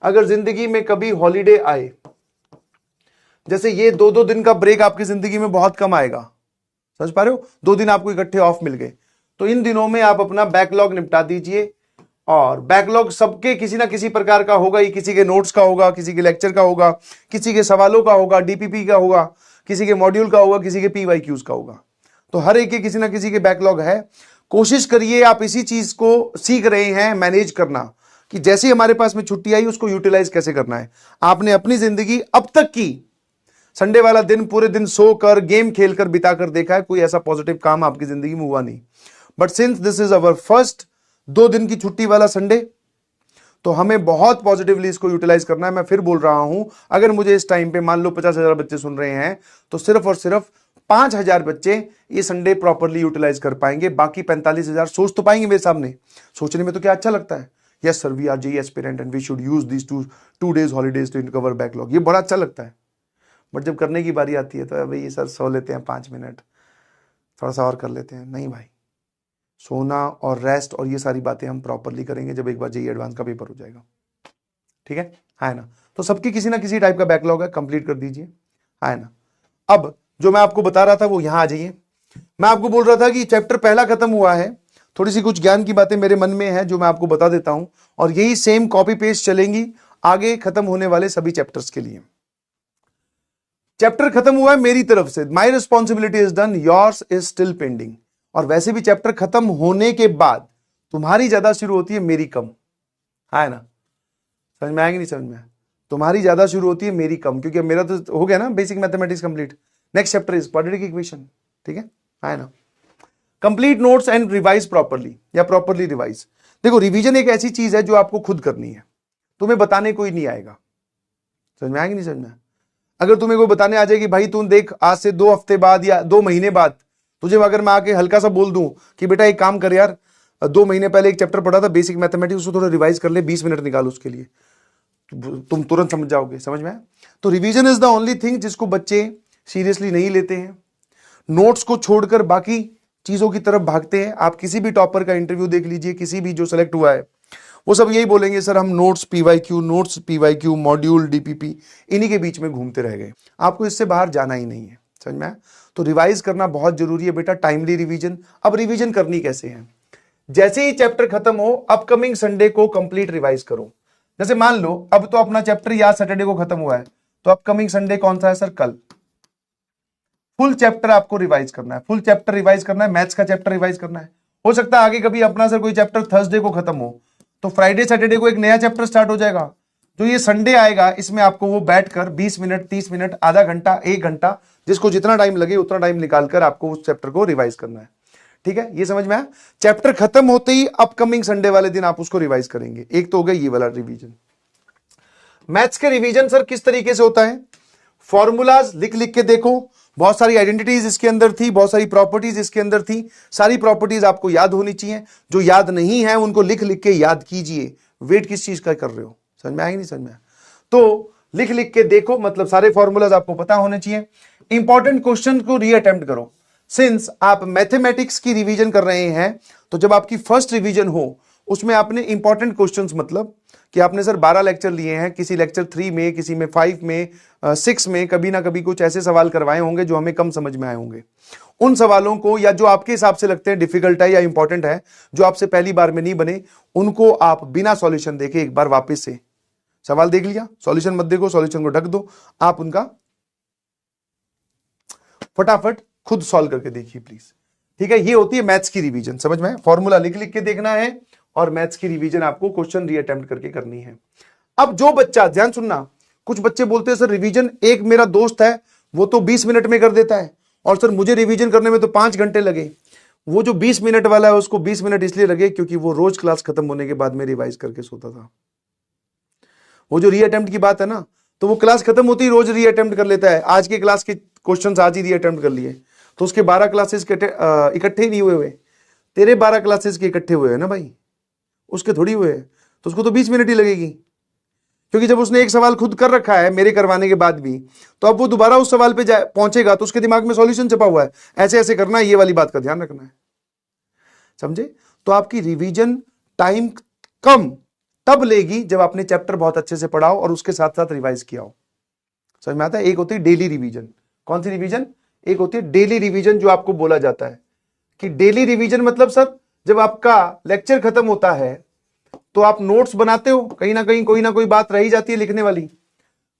अगर जिंदगी में कभी हॉलीडे आए, जैसे ये 2-2 दिन का ब्रेक आपकी जिंदगी में बहुत कम आएगा, समझ पा रहे हो, 2 दिन आपको इकट्ठे ऑफ मिल गए, तो इन दिनों में आप अपना बैकलॉग निपटा दीजिए। और बैकलॉग सबके किसी ना किसी प्रकार का होगा ही, किसी के नोट्स का होगा, किसी के लेक्चर का होगा, किसी के सवालों का होगा, डीपीपी का होगा, किसी के मॉड्यूल का होगा, किसी के पीवाईक्यूज का होगा। तो हर एक के किसी ना किसी के बैकलॉग है। कोशिश करिए, आप इसी चीज को सीख रहे हैं मैनेज करना, कि जैसे ही हमारे पास में छुट्टी आई उसको यूटिलाइज कैसे करना है। आपने अपनी जिंदगी अब तक की संडे वाला दिन पूरे दिन सोकर गेम खेलकर बिताकर देखा है, कोई ऐसा पॉजिटिव काम आपकी जिंदगी में हुआ नहीं। But since this is our first 2 दिन की छुट्टी वाला संडे, तो हमें बहुत पॉजिटिवली इसको यूटिलाइज करना है। मैं फिर बोल रहा हूं, अगर मुझे इस टाइम पे मान लो 50,000 बच्चे सुन रहे हैं, तो सिर्फ और सिर्फ 5,000 बच्चे ये संडे प्रॉपरली यूटिलाइज कर पाएंगे। बाकी 45,000 सोच तो पाएंगे मेरे सामने। सोचने में तो क्या अच्छा लगता है, yes sir we are JEE aspirant and we should use this 2 days holidays to cover backlog, ये बड़ा अच्छा लगता है। बट जब करने की बारी आती है तो भाई ये सर सो लेते हैं 5 मिनट, थोड़ा सा और कर लेते हैं। नहीं भाई, सोना और रेस्ट और ये सारी बातें हम प्रॉपरली करेंगे जब एक बार जेईई एडवांस का पेपर हो जाएगा, ठीक है ना। तो सबकी किसी ना किसी टाइप का बैकलॉग है, कंप्लीट कर दीजिए, है ना। अब जो मैं आपको बता रहा था वो यहां आ जाइए। मैं आपको बोल रहा था कि चैप्टर पहला खत्म हुआ है, थोड़ी सी कुछ ज्ञान की बातें मेरे मन में है जो मैं आपको बता देता हूं, और यही सेम कॉपी पेस्ट चलेंगी आगे खत्म होने वाले सभी चैप्टर्स के लिए। चैप्टर खत्म हुआ है मेरी तरफ से, my responsibility is done, yours is still pending. और वैसे भी चैप्टर खत्म होने के बाद तुम्हारी ज्यादा शुरू होती है, मेरी कम, है ना। समझ में आएगी नहीं समझ में, तुम्हारी ज्यादा शुरू होती है, मेरी कम, क्योंकि मेरा तो हो गया ना basic mathematics complete. Next chapter is quadratic equation, ठीक है ना। Complete notes and revise properly, या प्रॉपरली रिवाइज। देखो रिवीजन एक ऐसी चीज है जो आपको खुद करनी है, तुम्हें बताने कोई नहीं आएगा। समझ में आएगी नहीं समझ में। अगर तुम्हें कोई बताने आ जाए कि भाई तुम देख आज से 2 हफ्ते बाद या 2 महीने बाद, तुझे अगर मैं आके हल्का सा बोल दूं कि बेटा एक काम कर यार, 2 महीने पहले एक चैप्टर पढ़ा था बेसिक मैथमेटिक्स, उसको थोड़ा रिवाइज कर ले, 20 मिनट निकाल उसके लिए, तुम तुरंत समझ जाओगे। समझ में। तो revision is the only thing जिसको बच्चे सीरियसली नहीं लेते हैं, नोट्स को छोड़कर बाकी चीजों की तरफ भागते हैं। आप किसी भी टॉपर का इंटरव्यू देख लीजिए, किसी भी जो सेलेक्ट हुआ है, वो सब यही बोलेंगे सर हम नोट्स पीवाईक्यू मॉड्यूल डीपीपी इन्हीं के बीच में घूमते रह गए। आपको इससे बाहर जाना ही नहीं है, समझ में। तो रिवाइज करना बहुत जरूरी है बेटा, टाइमली रिवीजन। अब रिवीजन करनी कैसे है, जैसे ही चैप्टर खत्म हो अपकमिंग संडे को कंप्लीट रिवाइज करो। जैसे मान लो अब तो अपना चैप्टर या सैटरडे को खत्म हुआ है, तो अपकमिंग संडे कौन सा है सर, कल। फुल चैप्टर आपको रिवाइज करना है, फुल चैप्टर रिवाइज करना है, मैथ्स का चैप्टर रिवाइज करना है। हो सकता है आगे कभी अपना सर कोई चैप्टर थर्सडे को खत्म हो, तो फ्राइडे सैटरडे को एक नया चैप्टर स्टार्ट हो जाएगा। जो ये संडे आएगा इसमें आपको वो बैठकर 20 मिनट 30 मिनट आधा घंटा 1 घंटा, जिसको जितना टाइम लगे उतना टाइम निकालकर आपको उस चैप्टर को रिवाइज करना है, ठीक है। ये समझ में आया। चैप्टर खत्म होते ही अपकमिंग संडे वाले दिन आप उसको रिवाइज करेंगे। एक तो हो गया ये वाला रिवीजन। मैथ्स के रिवीजन सर किस तरीके से होता है, फॉर्मूलाज लिख लिख के देखो, बहुत सारी आइडेंटिटीज इसके अंदर थी, बहुत सारी प्रॉपर्टीज इसके अंदर थी, सारी प्रॉपर्टीज आपको याद होनी चाहिए। जो याद नहीं है उनको लिख लिख के याद कीजिए। वेट किस चीज का कर रहे हो, समझ में आएगी नहीं समझ में। तो लिख लिख के देखो, मतलब सारे फॉर्मूलाज आपको पता होने चाहिए। इंपॉर्टेंट क्वेश्चन को रीअटेम्प्ट करो। सिंस आप मैथमेटिक्स की रिवीजन कर रहे हैं, तो जब आपकी फर्स्ट रिवीजन हो उसमें आपने इंपॉर्टेंट क्वेश्चंस, मतलब कि आपने सर 12 लेक्चर लिए हैं, किसी लेक्चर 3 में, किसी में 5 में, 6 में कभी ना कभी कुछ ऐसे सवाल करवाए होंगे जो हमें कम समझ में आए होंगे। उन सवालों को, या जो आपके हिसाब से लगते हैं डिफिकल्ट है या इंपॉर्टेंट है, जो आपसे पहली बार में नहीं बने, उनको आप बिना सॉल्यूशन देखे एक बार वापस से सवाल देख लिया, सॉल्यूशन मत देखो, सॉल्यूशन को ढक दो, आप उनका फटाफट खुद सॉल्व करके देखिए प्लीज, ठीक है। ये होती है मैथ्स की रिवीजन, समझ में। फॉर्मूला लिख लिख के देखना है और मैथ्स की रिवीजन आपको क्वेश्चन रीअटेम्प्ट करके करनी है। अब जो बच्चा, ध्यान सुनना, कुछ बच्चे बोलते हैं सर रिवीजन, एक मेरा दोस्त है वो तो 20 मिनट में कर देता है, और सर मुझे रिवीजन करने में तो 5 घंटे लगे। वो जो 20 मिनट वाला है उसको 20 मिनट इसलिए लगे क्योंकि वो रोज क्लास खत्म होने के बाद में रिवाइज करके सोता था। वो जो रीअटेम्प्ट की बात है ना, तो वो क्लास खत्म होती ही रोज रीअटेम्प्ट कर लेता है। आज के क्लास के क्वेश्चन आज ही रीअटेम्प्ट कर लिए, तो उसके 12 क्लासेस इकट्ठे ही नहीं हुए, तेरे 12 क्लासेस के इकट्ठे हुए हैं ना भाई, उसके थोड़ी हुए हैं। तो उसको तो 20 मिनट ही लगेगी, क्योंकि जब उसने एक सवाल खुद कर रखा है मेरे करवाने के बाद भी, तो अब वो दोबारा उस सवाल पे पहुंचेगा तो उसके दिमाग में सॉल्यूशन छपा हुआ है, ऐसे ऐसे करना है, ये वाली बात का ध्यान रखना है, समझे। तो आपकी रिवीजन टाइम कम, तब लेगी जब आपने चैप्टर बहुत अच्छे से पढ़ा हो और उसके साथ साथ रिवाइज किया हो। समझ में आता है? एक होती है डेली रिवीजन। कौन सी रिवीजन? एक होती है डेली रिवीजन, जो आपको बोला जाता है कि डेली रिवीजन मतलब सर जब आपका लेक्चर खत्म होता है तो आप नोट्स बनाते हो, कहीं ना कहीं कोई ना कोई बात रही जाती है लिखने वाली,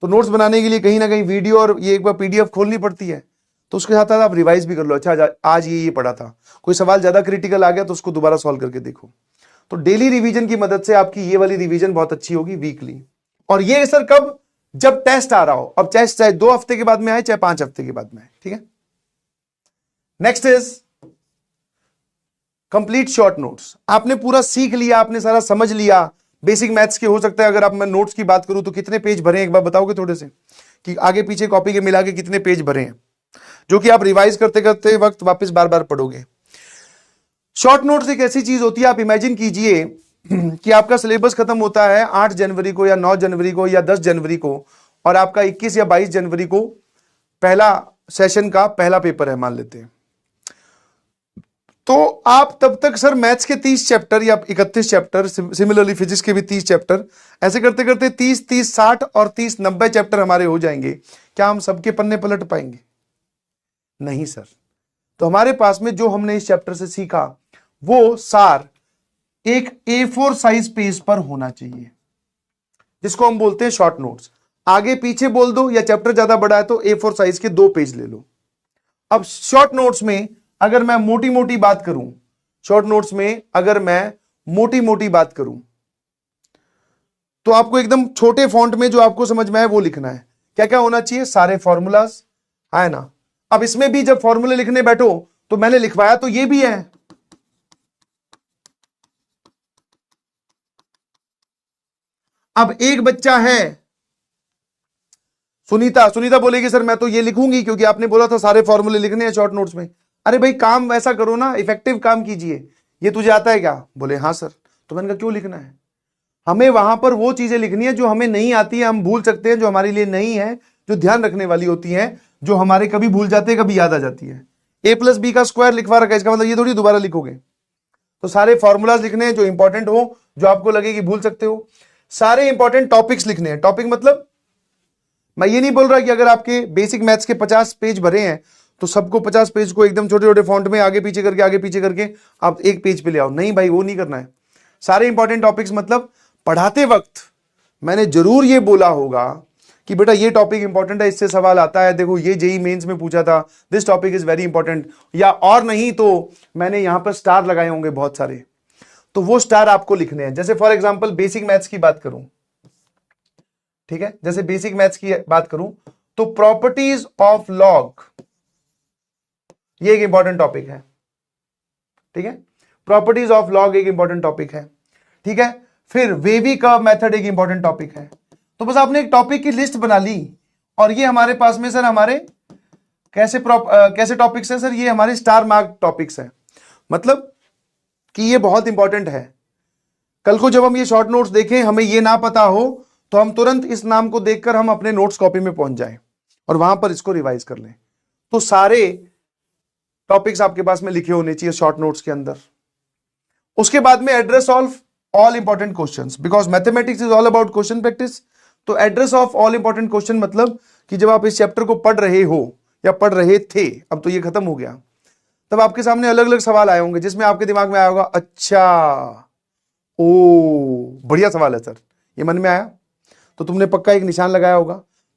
तो नोट्स बनाने के लिए कहीं ना कहीं वीडियो और ये एक बार पीडीएफ खोलनी पड़ती है, तो उसके साथ साथ आप रिवाइज भी कर लो। अच्छा आज ये पढ़ा था, कोई सवाल ज्यादा क्रिटिकल आ गया तो उसको दोबारा सॉल्व करके देखो। तो डेली रिवीजन की मदद से आपकी ये वाली रिवीजन बहुत अच्छी होगी वीकली। और ये सर कब? जब टेस्ट आ रहा हो। अब टेस्ट चाहे 2 हफ्ते के बाद में आए चाहे 5 हफ्ते के बाद में आए, ठीक है। Next is complete short notes. आपने पूरा सीख लिया, आपने सारा समझ लिया, बेसिक मैथ्स के हो सकता है। अगर आप मैं नोट्स की बात करूं तो कितने पेज भरे हैं एक बार बताओगे थोड़े से, कि आगे पीछे कॉपी के मिला के कितने पेज भरे हैं, जो कि आप रिवाइज करते करते वक्त वापस बार बार पढ़ोगे। शॉर्ट नोट्स एक ऐसी चीज होती है, आप इमेजिन कीजिए कि आपका सिलेबस खत्म होता है 8 जनवरी को या 9 जनवरी को या 10 जनवरी को, और आपका 21 या 22 जनवरी को पहला सेशन का पहला पेपर है मान लेते हैं। तो आप तब तक सर मैथ्स के 30 चैप्टर या 31 चैप्टर, सिमिलरली फिजिक्स के भी 30 चैप्टर, ऐसे करते करते 30, 30, 60 और 30, 90 चैप्टर हमारे हो जाएंगे। क्या हम सबके पन्ने पलट पाएंगे? नहीं सर। तो हमारे पास में जो हमने इस चैप्टर से सीखा वो सार एक A4 साइज पेज पर होना चाहिए, जिसको हम बोलते हैं शॉर्ट नोट्स। आगे पीछे बोल दो या चैप्टर ज्यादा बड़ा है तो A4 साइज के 2 पेज ले लो। अब शॉर्ट नोट्स में अगर मैं मोटी मोटी बात करूं, शॉर्ट नोट्स में अगर मैं मोटी मोटी बात करूं तो आपको एकदम छोटे फॉन्ट में जो आपको समझ में आए वो लिखना है। क्या क्या होना चाहिए? सारे फॉर्मूलाज, है ना। अब इसमें भी जब फॉर्मूले लिखने बैठो तो मैंने लिखवाया तो ये भी है। अब एक बच्चा है सुनीता बोलेगी सर मैं तो ये लिखूंगी क्योंकि आपने बोला था सारे फॉर्मूले लिखने हैं शॉर्ट नोट्स में। अरे भाई काम वैसा करो ना, इफेक्टिव काम कीजिए। ये तुझे आता है क्या? बोले हाँ सर। तो मैंने कहा क्यों लिखना है? हमें वहां पर वो चीजें लिखनी है जो हमें नहीं आती है, हम भूल सकते हैं, जो हमारे लिए नहीं है, जो ध्यान रखने वाली होती है, जो हमारे कभी भूल जाते हैं कभी याद आ जाती है। A+B का स्क्वायर लिखवा रखा है, इसका मतलब ये थोड़ी दोबारा लिखोगे। तो सारे फॉर्मूलाज लिखने हैं जो इंपॉर्टेंट हो, जो आपको लगे कि भूल सकते हो। सारे इंपॉर्टेंट टॉपिक्स लिखने हैं। टॉपिक मतलब मैं ये नहीं बोल रहा कि अगर आपके बेसिक मैथ्स के 50 पेज भरे हैं तो सबको 50 पेज को एकदम छोटे छोटे फॉन्ट में आगे पीछे करके आप एक पेज पे ले आओ। नहीं भाई, वो नहीं करना है। सारे इंपॉर्टेंट टॉपिक्स मतलब पढ़ाते वक्त मैंने जरूर ये बोला होगा कि बेटा ये टॉपिक इंपॉर्टेंट है, इससे सवाल आता है, देखो ये जेईई मेंस में पूछा था, this topic is very important. या और नहीं तो मैंने यहां पर स्टार लगाए होंगे बहुत सारे, तो वो स्टार आपको लिखने हैं। जैसे फॉर एग्जांपल बेसिक मैथ्स की बात करूं, ठीक है, जैसे बेसिक मैथ्स की बात करूं तो प्रॉपर्टीज ऑफ लॉग ये एक इंपॉर्टेंट टॉपिक है, ठीक है। प्रॉपर्टीज ऑफ लॉग एक इंपॉर्टेंट टॉपिक है, ठीक है। फिर वेवी कर्व मेथड एक इंपॉर्टेंट टॉपिक है। तो बस आपने एक टॉपिक की लिस्ट बना ली और ये हमारे पास में सर हमारे कैसे टॉपिक्स हैं सर? ये हमारे स्टार मार्क टॉपिक्स हैं, मतलब कि ये बहुत इंपॉर्टेंट है। कल को जब हम ये शॉर्ट नोट्स देखें, हमें ये ना पता हो तो हम तुरंत इस नाम को देखकर हम अपने नोट्स कॉपी में पहुंच जाएं और वहां पर इसको रिवाइज कर लें। तो सारे टॉपिक्स आपके पास में लिखे होने चाहिए शॉर्ट नोट्स के अंदर। उसके बाद में address solve all important questions, because mathematics is all about question practice. तो address of all important question मतलब कि जब आप इस चैप्टर को पढ़ रहे हो या पढ़ रहे थे, अब तो ये खत्म हो गया, तब आपके सामने अलग अलग सवाल आए होंगे जिसमें आपके दिमाग में आया होगा अच्छा ओ बढ़िया सवाल है सर, ये मन में आया, तो तुमने पक्का एक निशान लगाया होगा।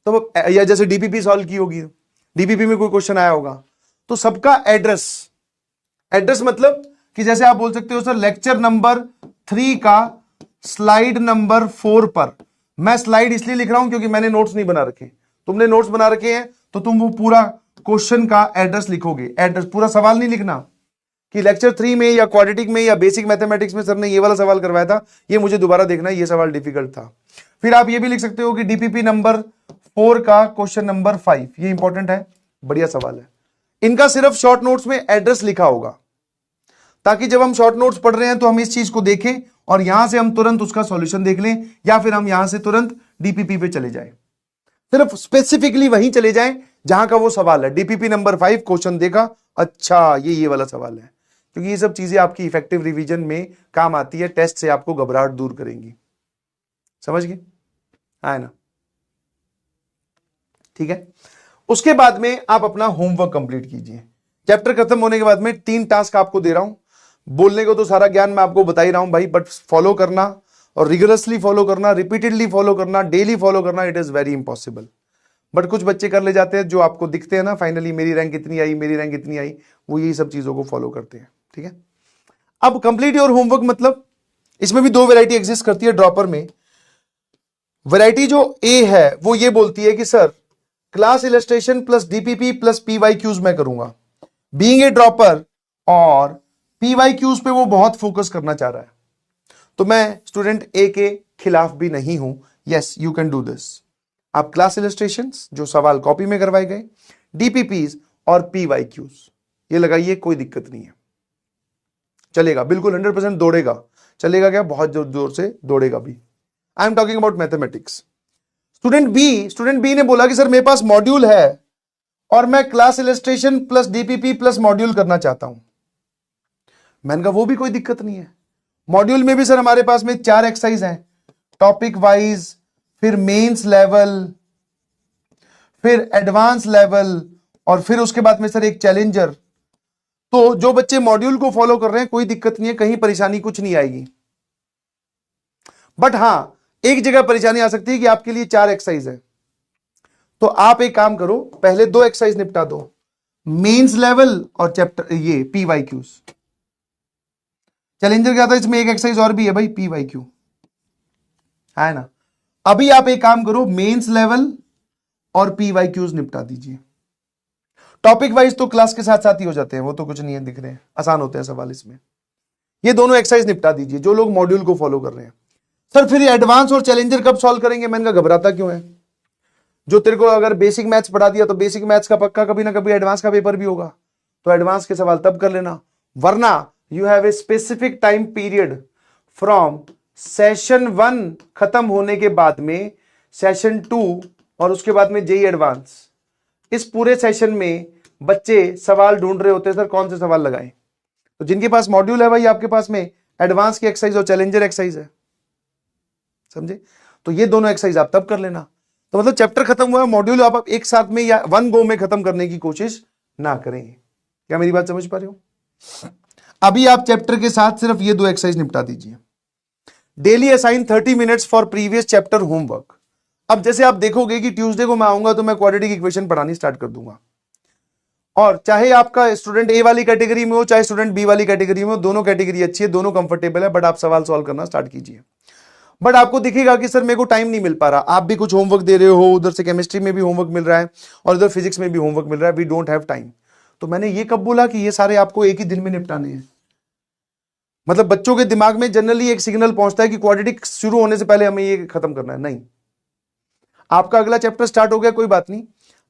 तो या जैसे डीपीपी सॉल्व की होगी, डीपीपी में कोई क्वेश्चन आया होगा, तो सबका एड्रेस मतलब कि जैसे आप बोल सकते हो सर लेक्चर नंबर 3 का स्लाइड नंबर 4 पर, मैं स्लाइड इसलिए लिख रहा हूं क्योंकि मैंने नोट्स नहीं बना रखे, तुमने नोट्स बना रखे हैं तो तुम वो पूरा क्वेश्चन का एड्रेस लिखोगे। एड्रेस पूरा सवाल नहीं लिखना कि लेक्चर 3 में या क्वाड्रेटिक में या बेसिक मैथमेटिक्स में सर ने ये वाला सवाल करवाया था, ये मुझे दोबारा देखना है, ये सवाल डिफिकल्ट था। फिर आप ये भी लिख सकते हो कि डीपीपी नंबर 4 का क्वेश्चन नंबर 5, ये इंपॉर्टेंट है, बढ़िया सवाल है। इनका सिर्फ शॉर्ट नोट्स में एड्रेस लिखा होगा ताकि जब हम शॉर्ट नोट्स पढ़ रहे हैं तो हम इस चीज को देखें और यहां से हम तुरंत उसका सॉल्यूशन देख लें, या फिर हम यहां से तुरंत डीपीपी पे चले जाएं, सिर्फ स्पेसिफिकली वहीं चले जाएं जहां का वो सवाल है। डीपीपी नंबर 5 क्वेश्चन देखा, अच्छा ये वाला सवाल है, क्योंकि ये सब चीजें आपकी इफेक्टिव रिवीजन में काम आती है, टेस्ट से आपको घबराहट दूर करेंगी। समझ गए? है ना? ठीक है। उसके बाद में आप अपना होमवर्क कंप्लीट कीजिए। चैप्टर खत्म होने के बाद में 3 टास्क आपको दे रहा हूं। बोलने को तो सारा ज्ञान मैं आपको बता ही रहा हूं भाई, बट फॉलो करना और रिगरसली फॉलो करना, रिपीटेडली फॉलो करना, डेली फॉलो करना, it is very impossible. But कुछ बच्चे कर ले जाते हैं, जो आपको दिखते हैं ना, फाइनली मेरी रैंक इतनी आई, मेरी रैंक इतनी आई, वो यही सब चीजों को फॉलो करते हैं। ठीक है। अब कंप्लीट योर होमवर्क मतलब इसमें भी 2 वैरायटी एग्जिस्ट करती है ड्रॉपर में। वैरायटी जो ए है वो ये बोलती है कि sir class illustration plus DPP plus PYQs मैं करूंगा। बीइंग ए ड्रॉपर और पीवाईक्यूज पे वो बहुत फोकस करना चाह रहा है, तो मैं स्टूडेंट ए के खिलाफ भी नहीं हूं। Yes, you can do this. आप क्लास इलस्ट्रेशंस जो सवाल कॉपी में करवाए गए, डीपीपीज और पीवाईक्यूज ये लगाइए, कोई दिक्कत नहीं है, चलेगा, बिल्कुल 100% दौड़ेगा। चलेगा क्या? बहुत जोर जोर से दौड़ेगा भी। I am talking about mathematics. Student B ने बोला कि सर मेरे पास मॉड्यूल है और मैं class illustration plus DPP plus module करना चाहता हूं। मैंने कहा वो भी कोई दिक्कत नहीं है। मॉड्यूल में भी सर हमारे पास में 4 एक्सरसाइज हैं, टॉपिक वाइज, फिर मेंस लेवल, फिर एडवांस लेवल, और फिर उसके बाद में सर एक चैलेंजर। तो जो बच्चे मॉड्यूल को फॉलो कर रहे हैं कोई दिक्कत नहीं है, कहीं परेशानी कुछ नहीं आएगी। बट हां, एक जगह परेशानी आ सकती है कि आपके लिए 4 एक्सरसाइज है, तो आप एक काम करो, पहले 2 एक्सरसाइज निपटा दो, मेंस लेवल और चैप्टर ये पीवाईक्यूज। चैलेंजर क्या था, इसमें एक एक्सरसाइज और भी है भाई, पीवाईक्यू, है ना? अभी आप एक काम करो, मेंस लेवल और पीवाईक्यूज निपटा दीजिए। टॉपिक वाइज तो क्लास के साथ साथ ही हो जाते हैं, वो तो कुछ नहीं है, दिख रहे हैं, आसान होते हैं सवाल इसमें। ये दोनों एक्सरसाइज निपटा दीजिए जो लोग मॉड्यूल को फॉलो कर रहे हैं। सर फिर एडवांस और चैलेंजर कब सॉल्व करेंगे? मैंने कहा घबराता क्यों है? जो तेरे को अगर बेसिक मैथ्स पढ़ा दिया तो बेसिक मैथ्स का पक्का कभी ना कभी एडवांस का पेपर भी होगा, तो एडवांस के सवाल तब कर लेना। वरना you have a specific time period from session 1 खत्म होने के बाद में सेशन 2 और उसके बाद में जेई एडवांस। इस पूरे सेशन में बच्चे सवाल ढूंढ रहे होते हैं, सर कौन से सवाल लगाएं। तो जिनके पास मॉड्यूल है भाई, आपके पास में एडवांस की एक्सरसाइज और चैलेंजर एक्सरसाइज है, समझे? तो ये दोनों एक्सरसाइज आप तब कर लेना। तो मतलब चैप्टर खत्म हुआ, मॉड्यूल आप एक साथ में या 1 गो में खत्म करने की कोशिश ना करें। क्या मेरी बात समझ पा रहे हो? अभी आप चैप्टर के साथ सिर्फ ये 2 एक्सरसाइज निपटा दीजिए। Daily assign 30 minutes for previous chapter homework. अब जैसे आप देखोगे कि ट्यूसडे को मैं आऊंगा तो मैं क्वाड्रेटिक इक्वेशन पढ़ानी स्टार्ट कर दूंगा, और चाहे आपका स्टूडेंट ए वाली कैटेगरी में हो चाहे स्टूडेंट बी वाली कैटेगरी में हो, दोनों कैटेगरी अच्छी है, दोनों कंफर्टेबल है, बट आप सवाल सॉल्व करना स्टार्ट कीजिए। बट आपको दिखेगा कि सर मेरे को टाइम नहीं मिल पा रहा, आप भी कुछ होमवर्क दे रहे हो, उधर से केमिस्ट्री में भी होमवर्क मिल रहा है और उधर फिजिक्स में भी होमवर्क मिल रहा है, वी डोंट हैव टाइम। तो मैंने ये कब बोला कि ये सारे आपको एक ही दिन में निपटाने हैं? मतलब बच्चों के दिमाग में जनरली एक सिग्नल पहुंचता है कि क्वाड्रेटिक शुरू होने से पहले हमें ये खत्म करना है। नहीं, आपका अगला चैप्टर स्टार्ट हो गया, कोई बात नहीं,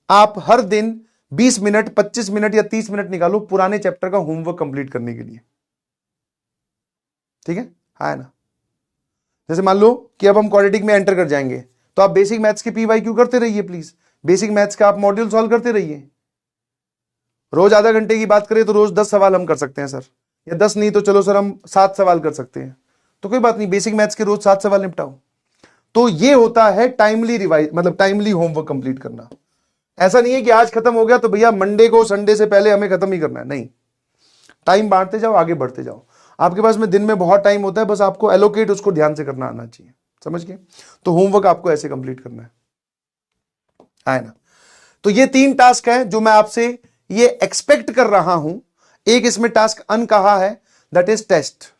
आप हर दिन 20 मिनट 25 मिनट या 30 मिनट निकालो पुराने चैप्टर का होमवर्क कंप्लीट करने के लिए। ठीक है ना? जैसे मान लो कि अब हम क्वाड्रेटिक में एंटर कर जाएंगे, तो आप बेसिक मैथ्स के पीवाईक्यू करते रहिए प्लीज, बेसिक मैथ्स का आप मॉड्यूल सॉल्व करते रहिए। रोज आधा घंटे की बात करें तो रोज 10 सवाल हम कर सकते हैं सर, या 10 नहीं तो चलो सर हम 7 सवाल कर सकते हैं, तो कोई बात नहीं, बेसिक मैथ्स के रोज 7 सवाल निपटाओ। तो ये होता है टाइमली रिवाइज, मतलब टाइमली होमवर्क कंप्लीट करना। ऐसा नहीं है कि आज खत्म हो गया तो भैया मंडे को संडे से पहले हमें खत्म ही करना है, नहीं, टाइम बांटते जाओ, आगे बढ़ते जाओ। आपके पास में दिन में बहुत टाइम होता है, बस आपको एलोकेट उसको ध्यान से करना आना चाहिए, समझ गए? तो होमवर्क आपको ऐसे कंप्लीट करना है ना? तो ये 3 टास्क है जो मैं आपसे ये एक्सपेक्ट कर रहा हूं। एक इसमें टास्क अन कहा है, दैट इज टेस्ट।